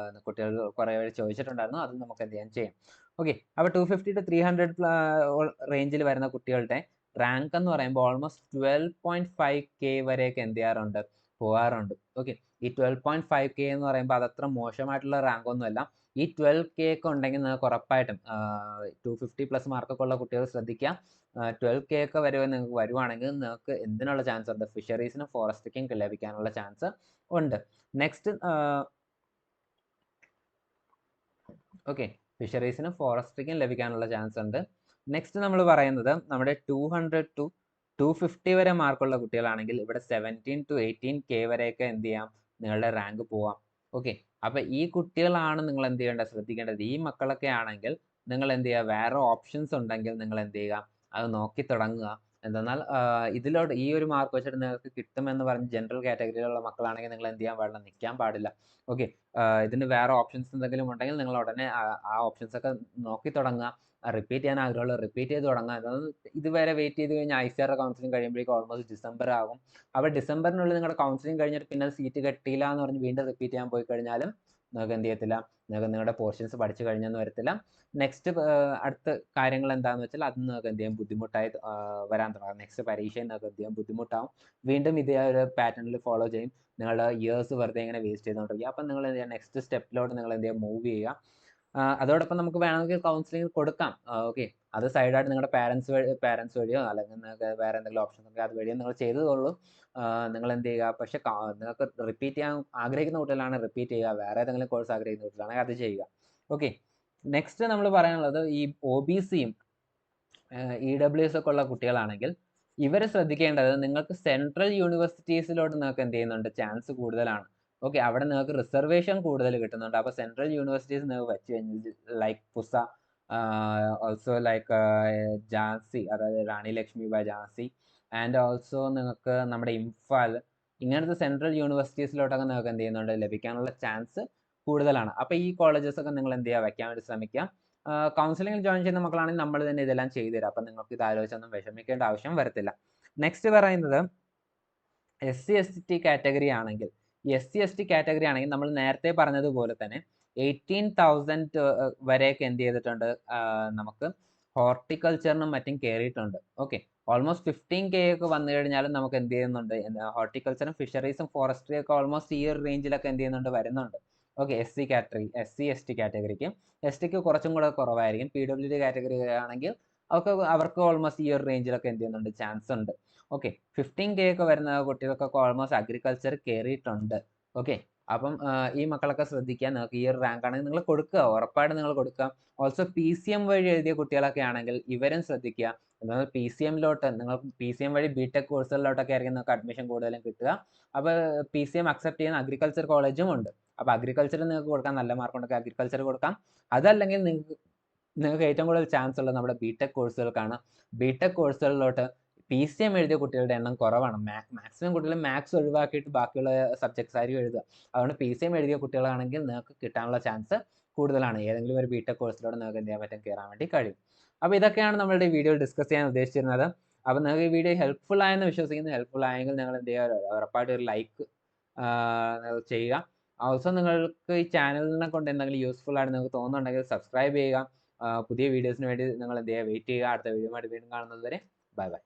കുട്ടികൾ കുറേ പേര് ചോദിച്ചിട്ടുണ്ടായിരുന്നു, അത് നമുക്ക് എന്ത് ചെയ്യാം. ഓക്കെ, അപ്പോൾ 250 to 300 റേഞ്ചിൽ വരുന്ന കുട്ടികളുടെ റാങ്ക് എന്ന് പറയുമ്പോൾ ഓൾമോസ്റ്റ് 12.5K വരെയൊക്കെ എന്ത് ചെയ്യാറുണ്ട്, പോകാറുണ്ട്. ഓക്കെ, ഈ 12.5K എന്ന് പറയുമ്പോൾ അതത്ര മോശമായിട്ടുള്ള റാങ്ക് ഒന്നുമല്ല. ഈ 12K ഒക്കെ ഉണ്ടെങ്കിൽ നിങ്ങൾക്ക് ഉറപ്പായിട്ടും 250+ മാർക്കൊക്കെ ഉള്ള കുട്ടികൾ ശ്രദ്ധിക്കുക. 12K ഒക്കെ നിങ്ങൾക്ക് വരുവാണെങ്കിൽ നിങ്ങൾക്ക് എന്തിനുള്ള ചാൻസ് ഉണ്ട്, ഫിഷറീസിനും ഫോറസ്റ്റിക്കും ലഭിക്കാനുള്ള ചാൻസ് ഉണ്ട്. നെക്സ്റ്റ്, ഓക്കെ, ഫിഷറീസിനും ഫോറസ്റ്റിക്കും ലഭിക്കാനുള്ള ചാൻസ് ഉണ്ട്. നെക്സ്റ്റ് നമ്മൾ പറയുന്നത് നമ്മുടെ 200 to 250 വരെ മാർക്കുള്ള കുട്ടികളാണെങ്കിൽ ഇവിടെ 17 to 18K വരെയൊക്കെ എന്ത് ചെയ്യാം, നിങ്ങളുടെ റാങ്ക് പോവാം. ഓക്കെ, അപ്പോൾ ഈ കുട്ടികളാണ് നിങ്ങൾ എന്ത് ചെയ്യേണ്ടത്, ശ്രദ്ധിക്കേണ്ടത്. ഈ മക്കളൊക്കെ ആണെങ്കിൽ നിങ്ങൾ എന്ത് ചെയ്യുക, വേറെ ഓപ്ഷൻസ് ഉണ്ടെങ്കിൽ നിങ്ങൾ എന്ത് ചെയ്യുക, അത് നോക്കി തുടങ്ങുക. എന്തെന്നാൽ ഇതിലോട്ട് ഈ ഒരു മാർക്ക് വെച്ചിട്ട് നിങ്ങൾക്ക് കിട്ടുമെന്ന് പറഞ്ഞ് ജനറൽ കാറ്റഗറിയിലുള്ള മക്കളാണെങ്കിൽ നിങ്ങൾ എന്ത് ചെയ്യാൻ പാടില്ല, നിൽക്കാൻ പാടില്ല. ഓക്കെ, ഇതിന് വേറെ ഓപ്ഷൻസ് എന്തെങ്കിലും ഉണ്ടെങ്കിൽ നിങ്ങൾ ഉടനെ ആ ഓപ്ഷൻസ് ഒക്കെ നോക്കി തുടങ്ങുക. റിപ്പീറ്റ് ചെയ്യാൻ ആഗ്രഹമുള്ളത് റിപ്പീറ്റ് ചെയ്ത് തുടങ്ങുക. അതായത് ഇതുവരെ വെയിറ്റ് ചെയ്ത് കഴിഞ്ഞാൽ ICAR കൗൺസിലിംഗ് കഴിയുമ്പോഴേക്കും ഓൾമോസ്റ്റ് ഡിസംബർ ആകും. അപ്പോൾ ഡിസംബറിനുള്ളിൽ നിങ്ങളുടെ കൗൺസിലിംഗ് കഴിഞ്ഞിട്ട് പിന്നെ സീറ്റ് കിട്ടിയില്ല എന്ന് പറഞ്ഞ് വീണ്ടും റിപ്പീറ്റ് ചെയ്യാൻ പോയി കഴിഞ്ഞാലും നിങ്ങൾക്ക് എന്ത് ചെയ്യത്തില്ല, നിങ്ങൾക്ക് നിങ്ങളുടെ പോർഷൻസ് പഠിച്ചു കഴിഞ്ഞെന്ന് വരത്തില്ല. നെക്സ്റ്റ് അടുത്ത കാര്യങ്ങൾ എന്താണെന്ന് വെച്ചാൽ അത് നിങ്ങൾക്ക് എന്ത് ചെയ്യാം ബുദ്ധിമുട്ടായി വരാൻ തുടങ്ങും. നെക്സ്റ്റ് പരീക്ഷയിൽ നിങ്ങൾക്ക് എന്ത് ചെയ്യാം ബുദ്ധിമുട്ടാവും. വീണ്ടും ഇതേ ഒരു പാറ്റേണിൽ ഫോളോ ചെയ്യും. നിങ്ങളുടെ ഇയേഴ്സ് വെറുതെ ഇങ്ങനെ വേസ്റ്റ് ചെയ്തുകൊണ്ടിരിക്കുക. അപ്പം നിങ്ങൾ എന്ത് ചെയ്യുക, നെക്സ്റ്റ് സ്റ്റെപ്പിലോട്ട് നിങ്ങൾ എന്ത് ചെയ്യുക മൂവ് ചെയ്യുക. അതോടൊപ്പം നമുക്ക് വേണമെങ്കിൽ കൗൺസിലിംഗ് കൊടുക്കാം. ഓക്കെ, അത് സൈഡായിട്ട് നിങ്ങളുടെ പാരൻസ് വഴിയോ അല്ലെങ്കിൽ നിങ്ങൾക്ക് വേറെ എന്തെങ്കിലും ഓപ്ഷൻ ഉണ്ടെങ്കിൽ അത് വഴിയോ നിങ്ങൾ ചെയ്തോളൂ. നിങ്ങൾ എന്ത് ചെയ്യുക, പക്ഷേ നിങ്ങൾക്ക് റിപ്പീറ്റ് ചെയ്യാൻ ആഗ്രഹിക്കുന്ന കുട്ടികളാണ് റിപ്പീറ്റ് ചെയ്യുക. വേറെ ഏതെങ്കിലും കോഴ്സ് ആഗ്രഹിക്കുന്ന കുട്ടികളാണെങ്കിൽ അത് ചെയ്യുക. ഓക്കെ, നെക്സ്റ്റ് നമ്മൾ പറയാനുള്ളത് ഈ OBCയും EWS ഒക്കെ ഉള്ള കുട്ടികളാണെങ്കിൽ ഇവർ ശ്രദ്ധിക്കേണ്ടത് നിങ്ങൾക്ക് സെൻട്രൽ യൂണിവേഴ്സിറ്റീസിലോട്ട് നിങ്ങൾക്ക് എന്ത് ചെയ്യുന്നുണ്ട് ചാൻസ് കൂടുതലാണ്. ഓക്കെ, അവിടെ നിങ്ങൾക്ക് റിസർവേഷൻ കൂടുതൽ കിട്ടുന്നുണ്ട്. അപ്പോൾ സെൻട്രൽ യൂണിവേഴ്സിറ്റീസ് നിങ്ങൾക്ക് വെച്ച് കഴിഞ്ഞാൽ like Pusa, also like Jhansi, അതായത് റാണി ലക്ഷ്മിബായ് ഝാൻസി, ആൻഡ് ഓൾസോ നിങ്ങൾക്ക് നമ്മുടെ ഇംഫാൽ, ഇങ്ങനത്തെ സെൻട്രൽ യൂണിവേഴ്സിറ്റീസിലോട്ടൊക്കെ നിങ്ങൾക്ക് എന്ത് ചെയ്യുന്നുണ്ട് ലഭിക്കാനുള്ള ചാൻസ് കൂടുതലാണ്. അപ്പോൾ ഈ കോളേജസ് ഒക്കെ നിങ്ങൾ എന്ത് ചെയ്യുക, വെക്കാൻ വേണ്ടി ശ്രമിക്കുക. കൗൺസിലിംഗിൽ ജോയിൻ ചെയ്യുന്ന മക്കളാണെങ്കിൽ നമ്മൾ തന്നെ ഇതെല്ലാം ചെയ്തു തരാം. അപ്പം നിങ്ങൾക്ക് ഇത് ആലോചിച്ചൊന്നും വിഷമിക്കേണ്ട ആവശ്യം വരത്തില്ല. നെക്സ്റ്റ് പറയുന്നത് SC/ST കാറ്റഗറി ആണെങ്കിൽ, SC/ST കാറ്റഗറി ആണെങ്കിൽ നമ്മൾ നേരത്തെ പറഞ്ഞതുപോലെ തന്നെ 18,000 വരെയൊക്കെ എന്ത് ചെയ്തിട്ടുണ്ട്, നമുക്ക് ഹോർട്ടിക്കൾച്ചറിനും മറ്റും കയറിയിട്ടുണ്ട്. ഓക്കെ, ഓൾമോസ്റ്റ് 15K ഒക്കെ വന്നു കഴിഞ്ഞാലും നമുക്ക് എന്ത് ചെയ്യുന്നുണ്ട്, ഹോർട്ടിക്കൾച്ചറും ഫിഷറീസും ഫോറസ്ട്രി ഒക്കെ ഓൾമോസ്റ്റ് ഈ ഒരു റേഞ്ചിലൊക്കെ എന്ത് ചെയ്യുന്നുണ്ട് വരുന്നുണ്ട്. ഓക്കെ, SC/ST കാറ്റഗറിക്ക്, STക്ക് കുറച്ചും കൂടെ കുറവായിരിക്കും. PWD കാറ്റഗറി ആണെങ്കിൽ അവർക്ക് ഓൾമോസ്റ്റ് ഈ ഒരു റേഞ്ചിലൊക്കെ എന്ത് ചെയ്യുന്നുണ്ട് ചാൻസ് ഉണ്ട്. ഓക്കെ, 15K ഒക്കെ വരുന്ന കുട്ടികൾക്കൊക്കെ ഓൾമോസ്റ്റ് അഗ്രികൾച്ചർ കയറിയിട്ടുണ്ട്. ഓക്കെ, അപ്പം ഈ മക്കളൊക്കെ ശ്രദ്ധിക്കുക. നിങ്ങൾക്ക് ഈ ഒരു റാങ്ക് ആണെങ്കിൽ നിങ്ങൾ കൊടുക്കുക, ഉറപ്പായിട്ട് നിങ്ങൾ കൊടുക്കുക. ഓൾസോ PCM വഴി എഴുതിയ കുട്ടികളൊക്കെ ആണെങ്കിൽ ഇവരും ശ്രദ്ധിക്കുക. എന്നാൽ PCMലോട്ട് നിങ്ങൾ PCM വഴി BTech കോഴ്സുകളിലോട്ടൊക്കെ ആയിരിക്കും നിങ്ങൾക്ക് അഡ്മിഷൻ കൂടുതലും കിട്ടുക. അപ്പോൾ PCM അക്സെപ്റ്റ് ചെയ്യുന്ന അഗ്രികൾച്ചർ കോളേജും ഉണ്ട്. അപ്പോൾ അഗ്രികൾച്ചർ നിങ്ങൾക്ക് കൊടുക്കാം, നല്ല മാർക്ക് ഉണ്ടെങ്കിൽ അഗ്രികൾച്ചർ കൊടുക്കാം. അതല്ലെങ്കിൽ നിങ്ങൾക്ക് ഏറ്റവും കൂടുതൽ ചാൻസ് ഉള്ളത് നമ്മുടെ BTech കോഴ്സുകൾക്കാണ്. BTech കോഴ്സുകളിലോട്ട് PCM എഴുതിയ കുട്ടികളുടെ എണ്ണം കുറവാണ്. മാക്സിമം കുട്ടികൾ മാത്സ് ഒഴിവാക്കിയിട്ട് ബാക്കിയുള്ള സബ്ജക്ട്സ് ആയിരിക്കും എഴുതുക. അതുകൊണ്ട് PCM എഴുതിയ കുട്ടികളാണെങ്കിൽ നിങ്ങൾക്ക് കിട്ടാനുള്ള ചാൻസ് കൂടുതലാണ്. ഏതെങ്കിലും ഒരു BTech കോഴ്സിലൂടെ നിങ്ങൾക്ക് എന്ത് ചെയ്യാൻ പറ്റും, കയറാൻ വേണ്ടി കഴിയും. അപ്പോൾ ഇതൊക്കെയാണ് നമ്മളുടെ വീഡിയോയിൽ ഡിസ്കസ് ചെയ്യാൻ ഉദ്ദേശിച്ചിരുന്നത്. അപ്പോൾ നിങ്ങൾക്ക് ഈ വീഡിയോ ഹെൽപ്ഫുൾ ആയെന്ന് വിശ്വസിക്കുന്നു. ഹെൽപ്ഫുൾ ആയെങ്കിൽ നിങ്ങൾ എന്ത് ചെയ്യുക, ഉറപ്പായിട്ട് ഒരു ലൈക്ക് ചെയ്യുക. ഓൾസോ നിങ്ങൾക്ക് ഈ ചാനലിനെ കൊണ്ട് എന്തെങ്കിലും യൂസ്ഫുൾ ആയിട്ട് നിങ്ങൾക്ക് തോന്നുന്നുണ്ടെങ്കിൽ സബ്സ്ക്രൈബ് ചെയ്യുക. പുതിയ വീഡിയോസിന് വേണ്ടി നിങ്ങൾ എന്ത് ചെയ്യുക, വെയിറ്റ് ചെയ്യുക. അടുത്ത വീഡിയോ ആയിട്ട് വീണ്ടും കാണുന്നത് വരെ ബൈ ബൈ.